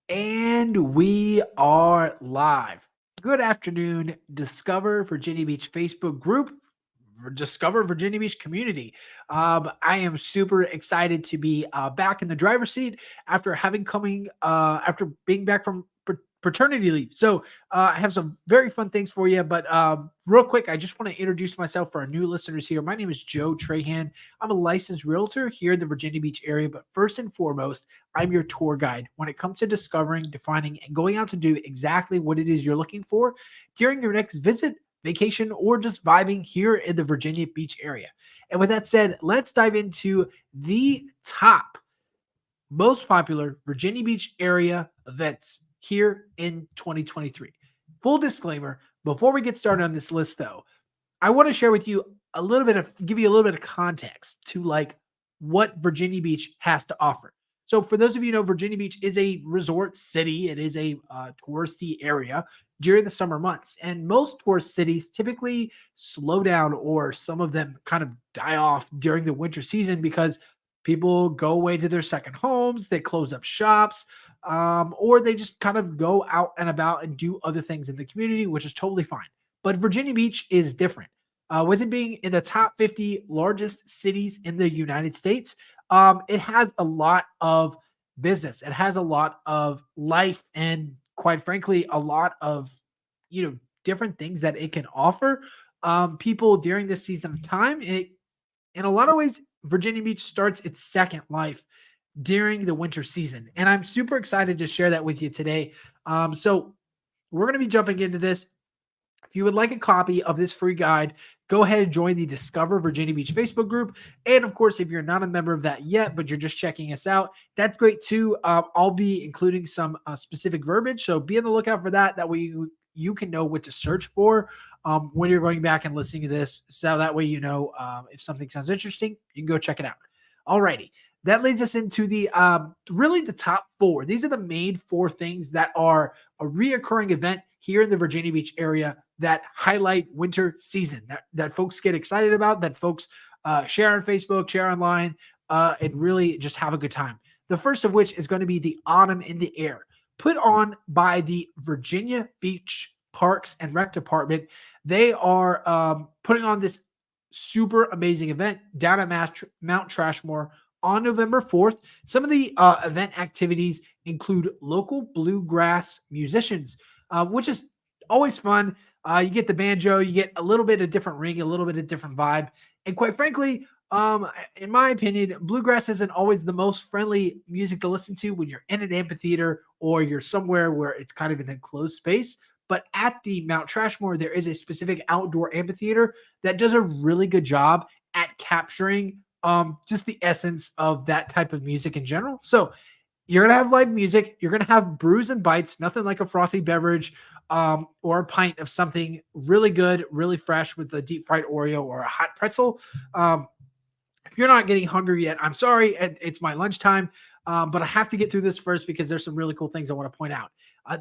And we are live. Good afternoon, Discover Virginia Beach Facebook group, Discover Virginia Beach community. I am super excited to be back in the driver's seat after being back from paternity leave. So I have some very fun things for you. But real quick, I just want to introduce myself for our new listeners here. My name is Joe Trahan. I'm a licensed realtor here in the Virginia Beach area. But first and foremost, I'm your tour guide when it comes to discovering, defining, and going out to do exactly what it is you're looking for during your next visit, vacation, or just vibing here in the Virginia Beach area. And with that said, let's dive into the top most popular Virginia Beach area events here in 2023. Full disclaimer, before we get started on this list though, I want to share with you give you a little bit of context to like what Virginia Beach has to offer. So, for those of you who know, Virginia Beach is a resort city. It is a touristy area during the summer months, and most tourist cities typically slow down, or some of them kind of die off during the winter season because people go away to their second homes, they close up shops, or they just kind of go out and about and do other things in the community, which is totally fine. But Virginia Beach is different. With it being in the top 50 largest cities in the United States, it has a lot of business. It has a lot of life, and quite frankly, a lot of different things that it can offer people during this season of time. And in a lot of ways, Virginia Beach starts its second life during the winter season, and I'm super excited to share that with you today. So we're going to be jumping into this. If you would like a copy of this free guide, go ahead and join the Discover Virginia Beach Facebook group. And of course, if you're not a member of that yet, but you're just checking us out, that's great too. I'll be including some specific verbiage, so be on the lookout for that. That way you can know what to search for when you're going back and listening to this. So that way you know if something sounds interesting, you can go check it out. Alrighty. That leads us into the really the top four. These are the main four things that are a reoccurring event here in the Virginia Beach area that highlight winter season, that folks get excited about, that folks share on Facebook, share online, and really just have a good time. The first of which is going to be the Autumn in the Air, put on by the Virginia Beach Parks and Rec Department. They are putting on this super amazing event down at Mount Trashmore on November 4th. Some of the event activities include local bluegrass musicians, which is always fun. You get the banjo, you get a little bit of different ring, a little bit of different vibe. And quite frankly, in my opinion, bluegrass isn't always the most friendly music to listen to when you're in an amphitheater or you're somewhere where it's kind of an enclosed space. But at the Mount Trashmore, there is a specific outdoor amphitheater that does a really good job at capturing just the essence of that type of music in general. So you're gonna have live music, you're gonna have brews and bites, nothing like a frothy beverage or a pint of something really good, really fresh with a deep fried Oreo or a hot pretzel. If you're not getting hungry yet, I'm sorry, it's my lunchtime, but I have to get through this first because there's some really cool things I want to point out.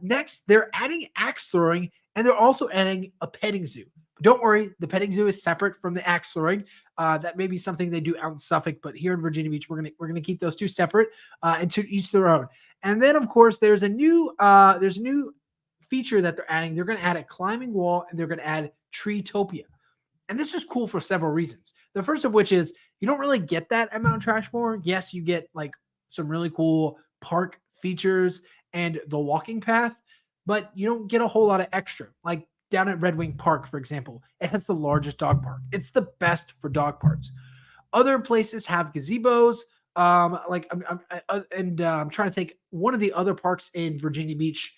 Next, they're adding axe throwing, and they're also adding a petting zoo. But don't worry, the petting zoo is separate from the axe throwing. That may be something they do out in Suffolk, but here in Virginia Beach, we're gonna keep those two separate and to each their own. And then, of course, there's a new feature that they're adding. They're going to add a climbing wall, and they're going to add Treetopia. And this is cool for several reasons. The first of which is you don't really get that at Mount Trashmore. Yes, you get like some really cool park features and the walking path, but you don't get a whole lot of extra. Like down at Red Wing Park, for example, it has the largest dog park. It's the best for dog parks. Other places have gazebos. I'm trying to think. One of the other parks in Virginia Beach,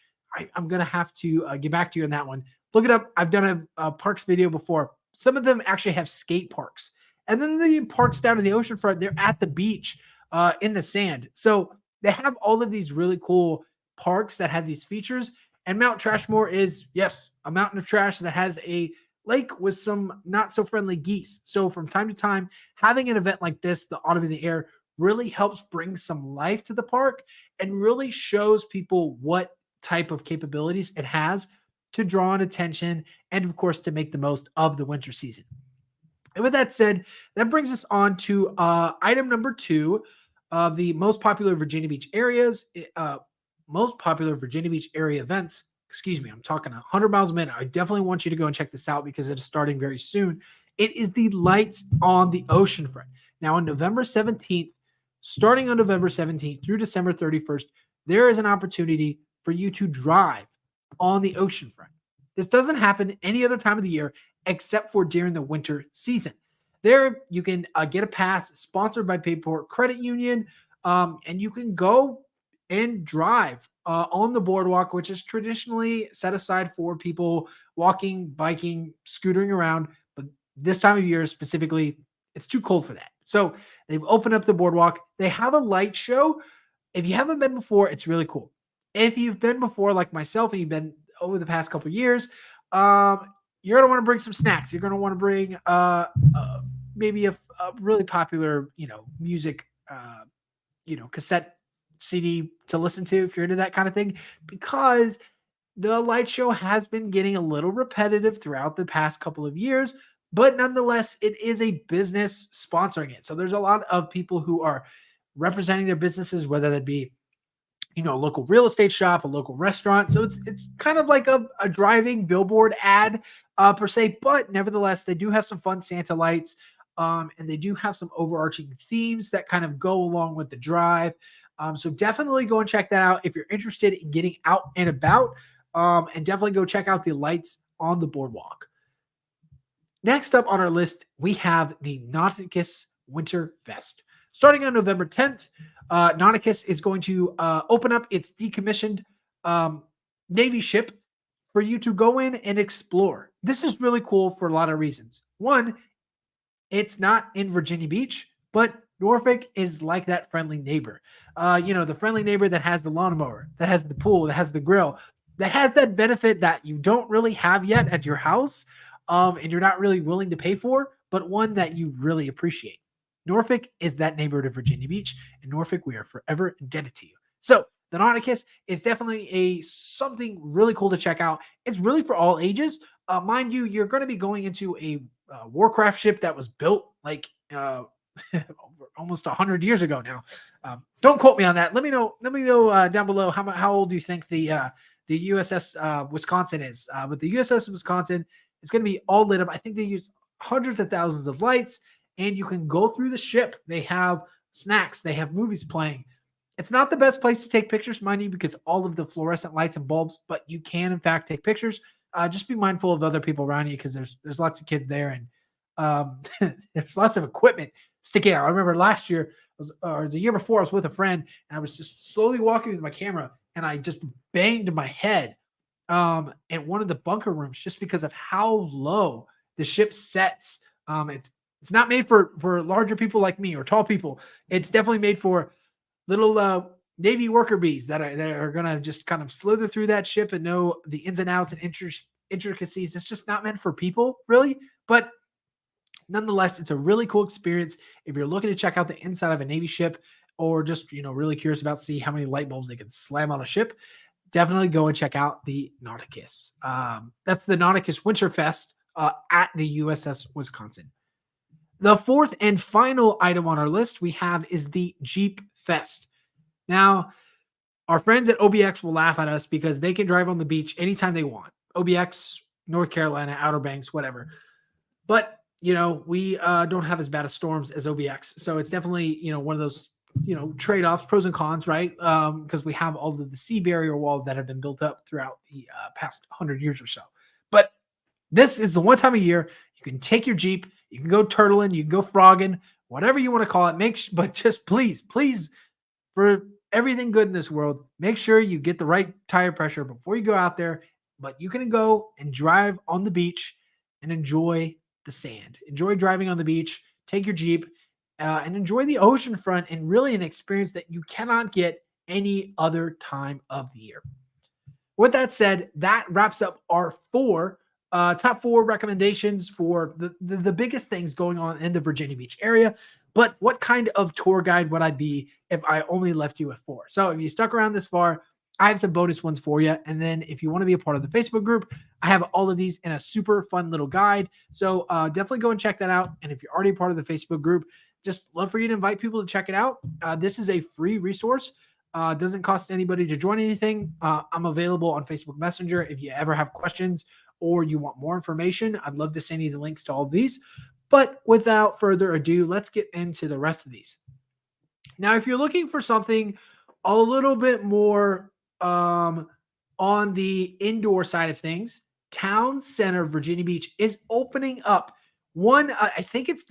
I'm gonna have to get back to you on that one. Look it up. I've done a parks video before. Some of them actually have skate parks, and then the parks down in the oceanfront, they're at the beach in the sand. So they have all of these really cool parks that have these features. And Mount Trashmore is, yes, a mountain of trash that has a lake with some not so friendly geese. So from time to time, having an event like this, the Autumn in the Air, really helps bring some life to the park and really shows people what type of capabilities it has to draw in attention and, of course, to make the most of the winter season. And with that said, that brings us on to item number two of the most popular Virginia Beach areas. most popular Virginia Beach area events. Excuse me, I'm talking 100 miles a minute. I definitely want you to go and check this out because it is starting very soon. It is the lights on the Oceanfront. Now, on November 17th, starting on November 17th through December 31st, there is an opportunity for you to drive on the Oceanfront. This doesn't happen any other time of the year except for during the winter season. There, you can get a pass sponsored by Payport Credit Union, and you can go and drive on the boardwalk, which is traditionally set aside for people walking, biking, scootering around. But this time of year specifically, it's too cold for that. So they've opened up the boardwalk. They have a light show. If you haven't been before, it's really cool. If you've been before, like myself, and you've been over the past couple of years, you're going to want to bring some snacks. You're going to want to bring maybe a really popular, music, cassette CD to listen to if you're into that kind of thing, because the light show has been getting a little repetitive throughout the past couple of years, but nonetheless, it is a business sponsoring it. So there's a lot of people who are representing their businesses, whether that be a local real estate shop, a local restaurant. So it's kind of like a driving billboard ad per se, but nevertheless, they do have some fun Santa lights, and they do have some overarching themes that kind of go along with the drive. So definitely go and check that out if you're interested in getting out and about, and definitely go check out the lights on the boardwalk. Next up on our list, we have the Nauticus Winterfest. Starting on November 10th, Nauticus is going to open up its decommissioned Navy ship for you to go in and explore. This is really cool for a lot of reasons. One, it's not in Virginia Beach, but Norfolk is like that friendly neighbor. The friendly neighbor that has the lawnmower, that has the pool, that has the grill, that has that benefit that you don't really have yet at your house, and you're not really willing to pay for, but one that you really appreciate. Norfolk is that neighborhood of Virginia Beach, and Norfolk, we are forever indebted to you. So the Nauticus is definitely something really cool to check out. It's really for all ages. Mind you, you're going to be going into a Warcraft ship that was built like almost 100 years ago now. Don't quote me on that. Let me know down below how old do you think the USS Wisconsin is. But the USS Wisconsin, it's going to be all lit up. I think they use hundreds of thousands of lights, and you can go through the ship. They have snacks. They have movies playing. It's not the best place to take pictures, mind you, because all of the fluorescent lights and bulbs, but you can, in fact, take pictures. Just be mindful of other people around you because there's lots of kids there, and there's lots of equipment sticking out. I remember last year, or the year before, I was with a friend, and I was just slowly walking with my camera, and I just banged my head in one of the bunker rooms just because of how low the ship sets. It's not made for larger people like me or tall people. It's definitely made for little Navy worker bees that are going to just kind of slither through that ship and know the ins and outs and intricacies. It's just not meant for people, really. But nonetheless, it's a really cool experience if you're looking to check out the inside of a Navy ship, or just really curious about see how many light bulbs they can slam on a ship. Definitely go and check out the Nauticus. That's the Nauticus Winterfest at the USS Wisconsin. The fourth and final item on our list we have is the Jeep Fest. Now, our friends at OBX will laugh at us because they can drive on the beach anytime they want. OBX, North Carolina, Outer Banks, whatever. But, we don't have as bad as storms as OBX. So it's definitely, one of those, trade-offs, pros and cons, right? Because we have all of the sea barrier walls that have been built up throughout the past 100 years or so. But this is the one time a year you can take your Jeep, you can go turtling, you can go frogging, whatever you want to call it. But just please, for everything good in this world, make sure you get the right tire pressure before you go out there. But you can go and drive on the beach and enjoy the sand. Enjoy driving on the beach. Take your Jeep and enjoy the oceanfront, and really an experience that you cannot get any other time of the year. With that said, that wraps up our top four recommendations for the biggest things going on in the Virginia Beach area. But what kind of tour guide would I be if I only left you with four? So if you stuck around this far, I have some bonus ones for you. And then if you want to be a part of the Facebook group, I have all of these in a super fun little guide. So definitely go and check that out. And if you're already part of the Facebook group, just love for you to invite people to check it out. This is a free resource. Doesn't cost anybody to join anything. I'm available on Facebook Messenger if you ever have questions or you want more information. I'd love to send you the links to all of these. But without further ado, let's get into the rest of these. Now, if you're looking for something a little bit more on the indoor side of things, Town Center, Virginia Beach is opening up one. I think it's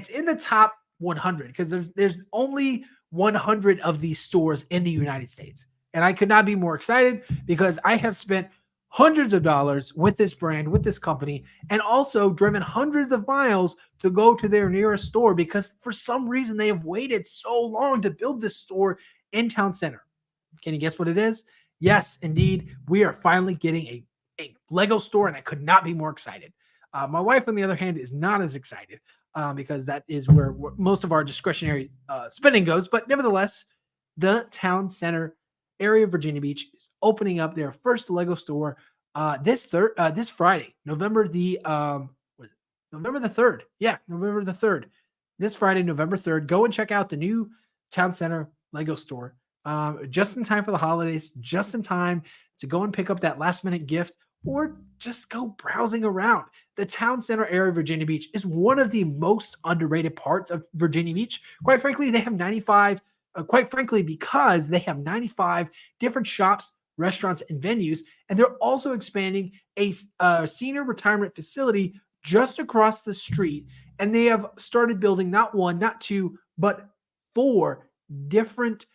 in the top 100 because there's only 100 of these stores in the United States, and I could not be more excited because I have spent hundreds of dollars with this brand, with this company, and also driven hundreds of miles to go to their nearest store because for some reason they have waited so long to build this store in Town Center. Can you guess what it is? Yes, indeed. We are finally getting a Lego store, and I could not be more excited. My wife, on the other hand, is not as excited because that is where most of our discretionary spending goes. But nevertheless, the Town Center area of Virginia Beach is opening up their first Lego store this Friday, November the what is it? November the 3rd. Yeah, November the 3rd. This Friday, November 3rd. Go and check out the new Town Center Lego store. Just in time for the holidays, just in time to go and pick up that last minute gift or just go browsing around. The Town Center area of Virginia Beach is one of the most underrated parts of Virginia Beach. Quite frankly, they have 95, quite frankly, because they have 95 different shops, restaurants, and venues. And they're also expanding a senior retirement facility just across the street. And they have started building not one, not two, but four different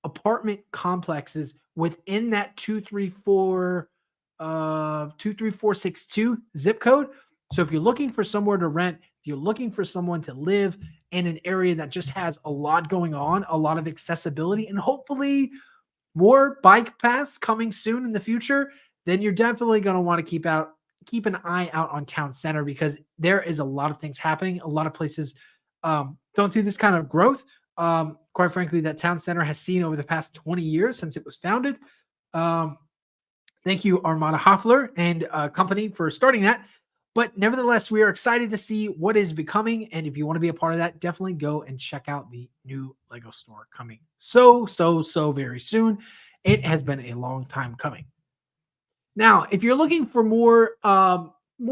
apartment complexes within that 23462 zip code. So if you're looking for somewhere to rent, if you're looking for someone to live in an area that just has a lot going on, a lot of accessibility, and hopefully more bike paths coming soon in the future, then you're definitely going to want to keep an eye out on Town Center because there is a lot of things happening. A lot of places don't see this kind of growth. Quite frankly, that Town Center has seen over the past 20 years since it was founded. Thank you, Armada Hoffler and company, for starting that. But nevertheless, we are excited to see what is becoming. And if you want to be a part of that, definitely go and check out the new Lego store coming so very soon. It has been a long time coming. Now, if you're looking for more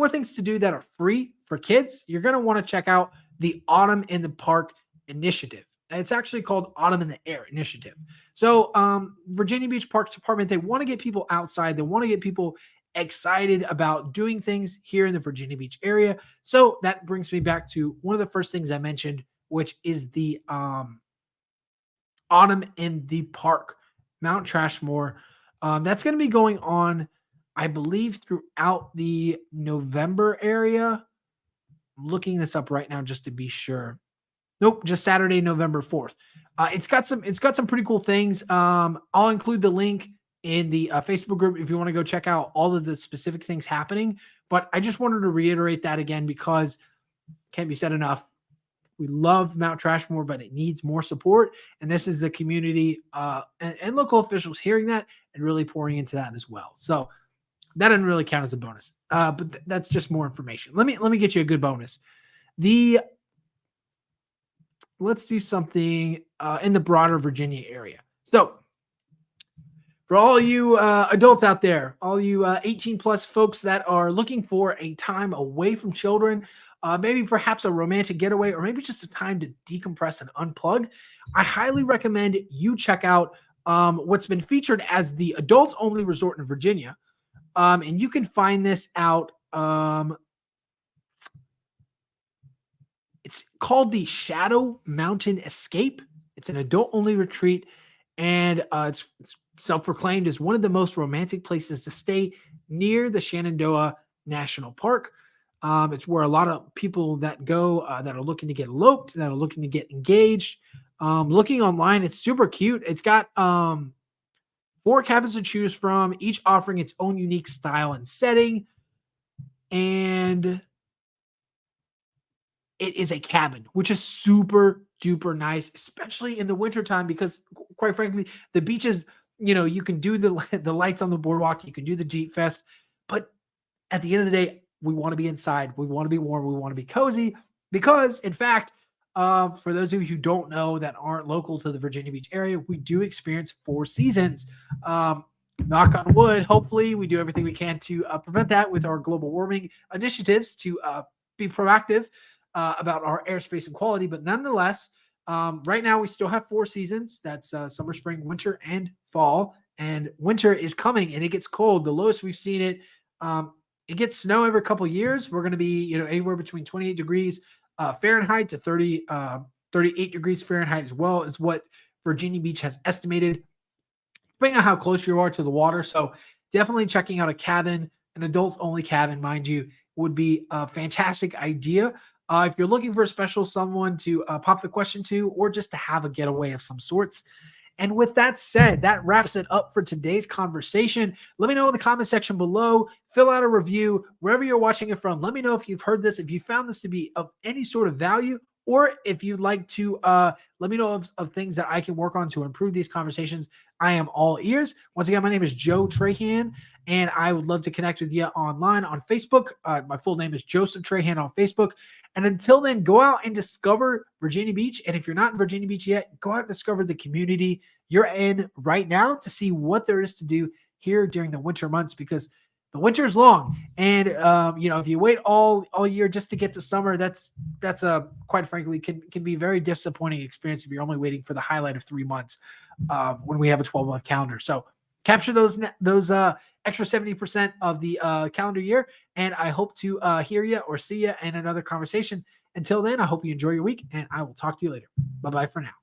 things to do that are free for kids, you're going to want to check out the Autumn in the Park initiative. It's actually called Autumn in the Air initiative. So Virginia Beach Parks Department, they want to get people outside. They want to get people excited about doing things here in the Virginia Beach area. So that brings me back to one of the first things I mentioned, which is the Autumn in the Park, Mount Trashmore. That's going to be going on, I believe, throughout the November area. I'm looking this up right now just to be sure. Nope, just Saturday, November 4th. It's got some pretty cool things. I'll include the link in the Facebook group if you want to go check out all of the specific things happening. But I just wanted to reiterate that again because it can't be said enough. We love Mount Trashmore, but it needs more support. And this is the community and local officials hearing that and really pouring into that as well. So that doesn't really count as a bonus, but that's just more information. Let me get you a good bonus. Let's do something in the broader Virginia area. So for all you adults out there, all you 18 plus folks that are looking for a time away from children, maybe perhaps a romantic getaway, or maybe just a time to decompress and unplug, I highly recommend you check out what's been featured as the adults only resort in Virginia. And you can find this out. It's called the Shadow Mountain Escape. It's an adult-only retreat, and it's self-proclaimed as one of the most romantic places to stay near the Shenandoah National Park. It's where a lot of people that go that are looking to get eloped, that are looking to get engaged. Looking online, it's super cute. It's got 4 cabins to choose from, each offering its own unique style and setting. And it is a cabin, which is super duper nice, especially in the wintertime, because quite frankly, the beaches, you can do the lights on the boardwalk, you can do the Jeep Fest, but at the end of the day, we want to be inside. We want to be warm. We want to be cozy because, in fact, For those of you who don't know that aren't local to the Virginia Beach area, we do experience 4 seasons. Um, Knock on wood. Hopefully, we do everything we can to prevent that with our global warming initiatives to be proactive about our airspace and quality. But nonetheless, right now we still have 4 seasons. That's summer, spring, winter, and fall. And winter is coming, and it gets cold. The lowest we've seen it. It gets snow every couple of years. We're going to be, anywhere between 28 degrees Fahrenheit to 38 degrees Fahrenheit as well is what Virginia Beach has estimated, depending on how close you are to the water. So definitely checking out a cabin, an adults only cabin, mind you, would be a fantastic idea. If you're looking for a special someone to pop the question to, or just to have a getaway of some sorts. And with that said, that wraps it up for today's conversation. Let me know in the comment section below. Fill out a review wherever you're watching it from. Let me know if you've heard this, if you found this to be of any sort of value, or if you'd like to let me know of things that I can work on to improve these conversations. I am all ears. Once again, my name is Joe Trahan, and I would love to connect with you online on Facebook. My full name is Joseph Trahan on Facebook. And until then, go out and discover Virginia Beach. And if you're not in Virginia Beach yet, go out and discover the community you're in right now to see what there is to do here during the winter months, because the winter is long. And, if you wait all year just to get to summer, that's a, quite frankly, can be a very disappointing experience if you're only waiting for the highlight of 3 months when we have a 12-month calendar. So capture those extra 70% of the calendar year. And I hope to hear you or see you in another conversation. Until then, I hope you enjoy your week, and I will talk to you later. Bye-bye for now.